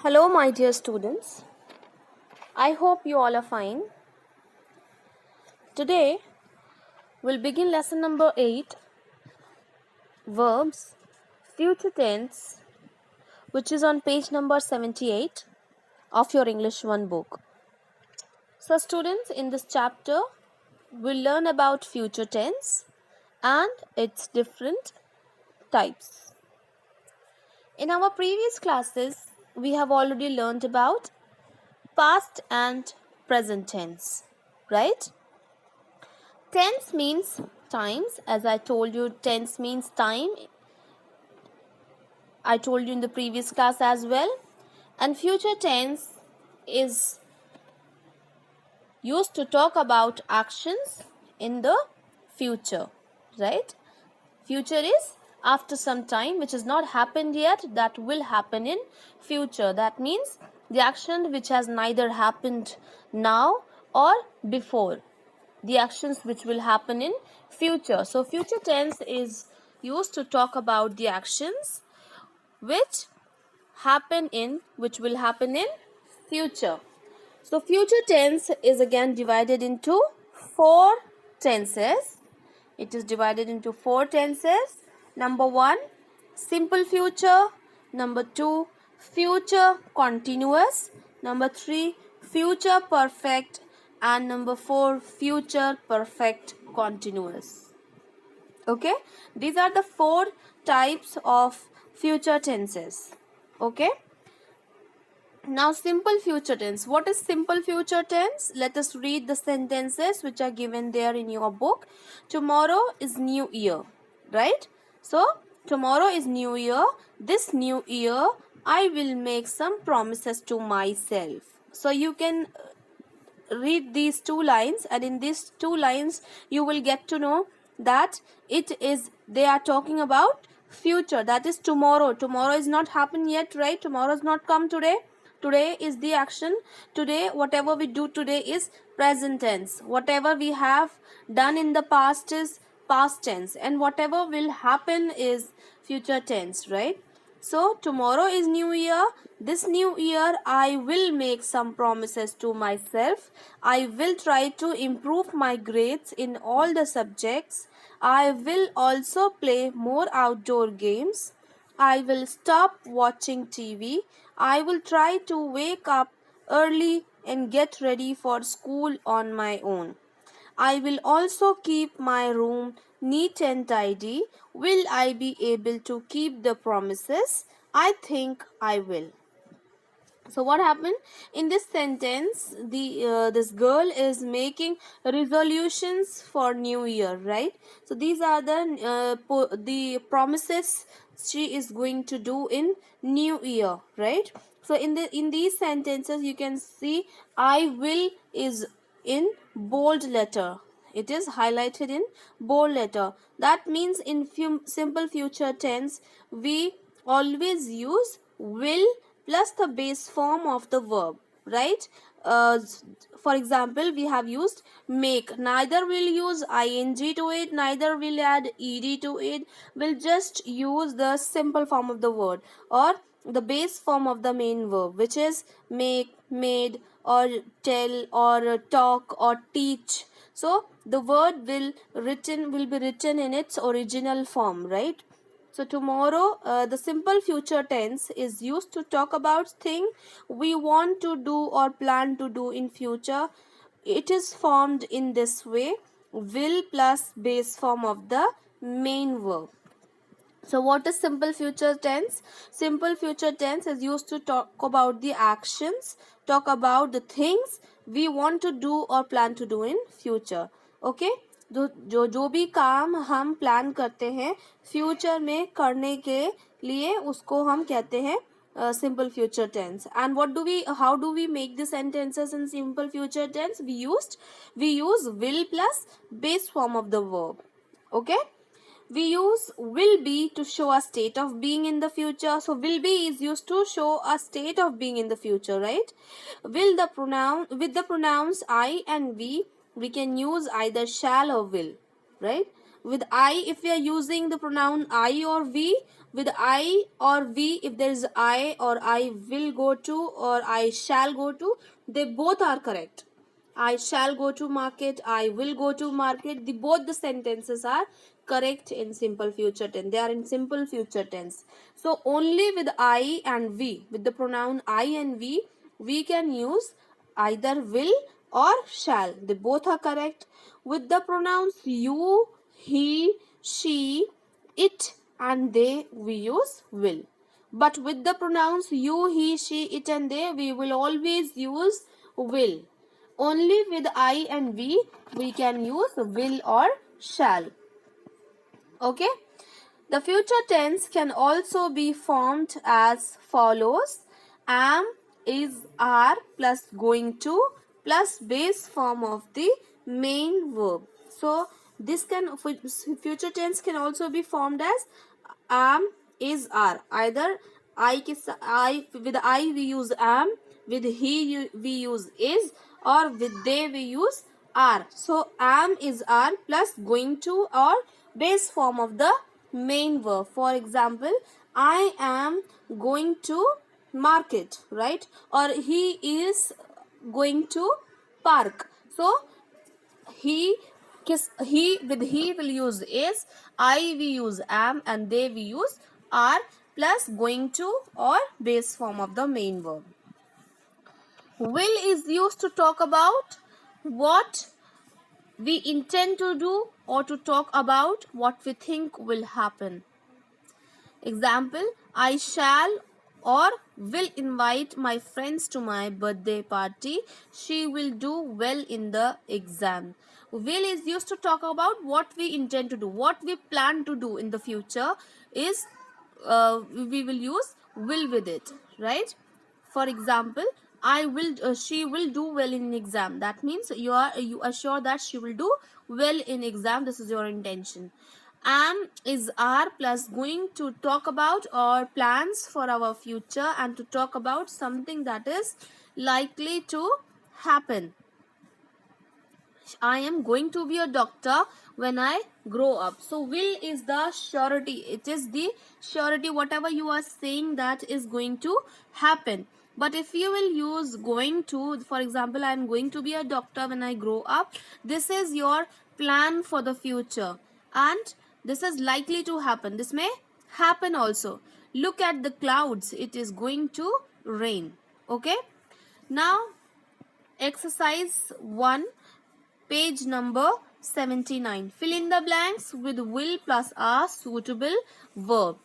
Hello, my dear students. I hope you all are fine. Today, we'll begin lesson number 8 Verbs, Future Tense, which is on page number 78 of your English 1 book. So, students, in this chapter, we'll learn about future tense and its different types. In our previous classes, we have already learned about past and present tense, right? Tense means times. As I told you, tense means time. I told you in the previous class as well. And future tense is used to talk about actions in the future, right? Future is after some time, which has not happened yet, that will happen in future. That means the action which has neither happened now or before. The actions which will happen in future. So future tense is used to talk about the actions which will happen in future. So future tense is again divided into 4 tenses. It is divided into 4 tenses. Number 1, simple future. Number 2, future continuous. Number 3, future perfect. And number 4, future perfect continuous. Okay, these are the 4 types of future tenses. Okay, now simple future tense. What is simple future tense? Let us read the sentences which are given there in your book. Tomorrow is new year, right? So tomorrow is new year. This new year I will make some promises to myself. So you can read these 2 lines, and in these 2 lines you will get to know that they are talking about future, that is tomorrow. Tomorrow is not happened yet, right? Tomorrow has not come today. Today is the action. Today, whatever we do today is present tense. Whatever we have done in the past is past tense, and whatever will happen is future tense, right? So tomorrow is new year. This new year I will make some promises to myself. I will try to improve my grades in all the subjects. I will also play more outdoor games. I will stop watching TV. I will try to wake up early and get ready for school on my own. I will also keep my room neat and tidy. Will I be able to keep the promises? I think I will. So what happened in this sentence? This girl is making resolutions for new year, right? So these are the promises she is going to do in new year, right? So in these sentences you can see I will is in bold letter. It is highlighted in bold letter. That means in simple future tense we always use will plus the base form of the verb, right? For example, we have used make. Neither will use ing to it, neither will add ed to it. We'll just use the simple form of the word or the base form of the main verb, which is make, made, or tell, or talk, or teach. So the word will be written in its original form, right? So tomorrow, the simple future tense is used to talk about thing we want to do or plan to do in future. It is formed in this way: will plus base form of the main verb. So what is simple future tense? Simple future tense is used to talk about the actions, talk about the things we want to do or plan to do in future. Okay? जो भी काम हम plan करते हैं future में करने के लिए उसको हम कहते हैं simple future tense. And how do we make the sentences in simple future tense? We use will plus base form of the verb. Okay? We use will be to show a state of being in the future. So will be is used to show a state of being in the future, right? With the pronouns I and we can use either shall or will, right? With I, if we are using the pronoun I or we with I or we, if there is I or I will go to or I shall go to, they both are correct. I shall go to market, I will go to market, both the sentences are correct in simple future tense. They are in simple future tense. So only with I and we, with the pronoun I and we can use either will or shall. They both are correct. With the pronouns you, he, she, it and they, we use will. But with the pronouns you, he, she, it and they, we will always use will. Only with I and we can use will or shall. Okay. The future tense can also be formed as follows: am, is, are plus going to plus base form of the main verb. So this can, future tense can also be formed as am, is, are. Either I with I we use am, with he we use is, or with they we use are. So am, is, are plus going to or base form of the main verb. For example, I am going to market, right? Or he is going to park. So he with he will use is, I we use am, and they we use are plus going to or base form of the main verb. Will is used to talk about what we intend to do or to talk about what we think will happen. Example, I shall or will invite my friends to my birthday party. She will do well in the exam. Will is used to talk about what we intend to do, what we plan to do in the future is we will use will with it, right? For example, she will do well in exam. That means you are sure that she will do well in exam. This is your intention. Am is are plus going to talk about our plans for our future and to talk about something that is likely to happen. I am going to be a doctor when I grow up. So will is the surety. It is the surety, whatever you are saying that is going to happen. But if you will use going to, for example, I am going to be a doctor when I grow up, this is your plan for the future and this is likely to happen. This may happen also. Look at the clouds. It is going to rain. Okay. Now exercise 1, page number 79. Fill in the blanks with will plus a suitable verb.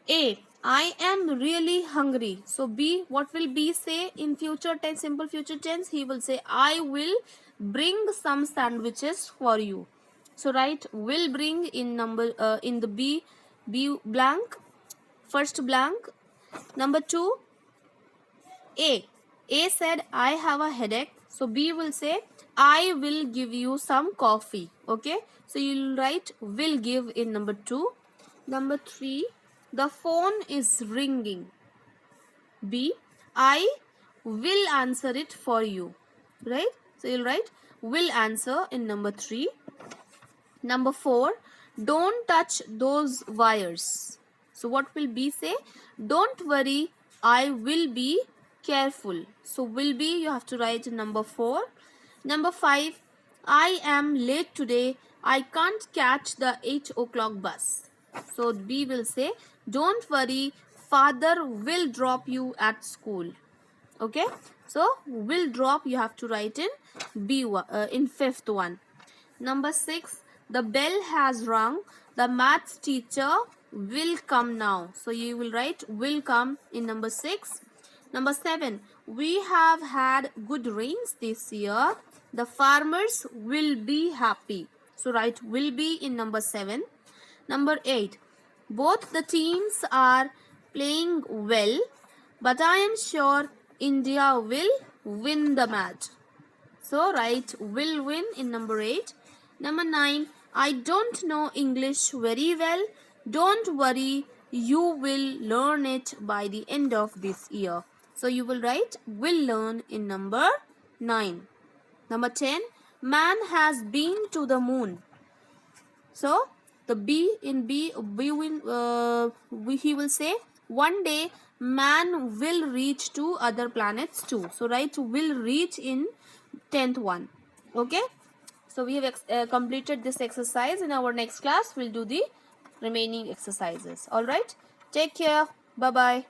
A, I am really hungry. So B, what will B say in future tense, simple future tense? He will say, I will bring some sandwiches for you. So write will bring in number in the B blank, first blank. Number 2, A. A said, I have a headache. So B will say, I will give you some coffee. Okay. So you'll write will give in number 2. Number 3, the phone is ringing. B, I will answer it for you. Right. So you'll write will answer in number 3. Number 4, don't touch those wires. So what will B say? Don't worry, I will be careful. So will be, you have to write number 4. Number 5, I am late today. I can't catch the 8 o'clock bus. So B will say, don't worry, father will drop you at school. Okay. So will drop, you have to write in B in fifth one. Number 6, the bell has rung. The maths teacher will come now. So you will write will come in number 6. Number 7, we have had good rains this year. The farmers will be happy. So write will be in number 7. Number 8, both the teams are playing well, but I am sure India will win the match. So write will win in number 8. Number 9, I don't know English very well. Don't worry, you will learn it by the end of this year. So you will write will learn in number 9. Number 10, man has been to the moon. So The B in B, he will say one day man will reach to other planets too. So write will reach in 10th one. Okay. So we have completed this exercise. In our next class, we'll do the remaining exercises. All right. Take care. Bye bye.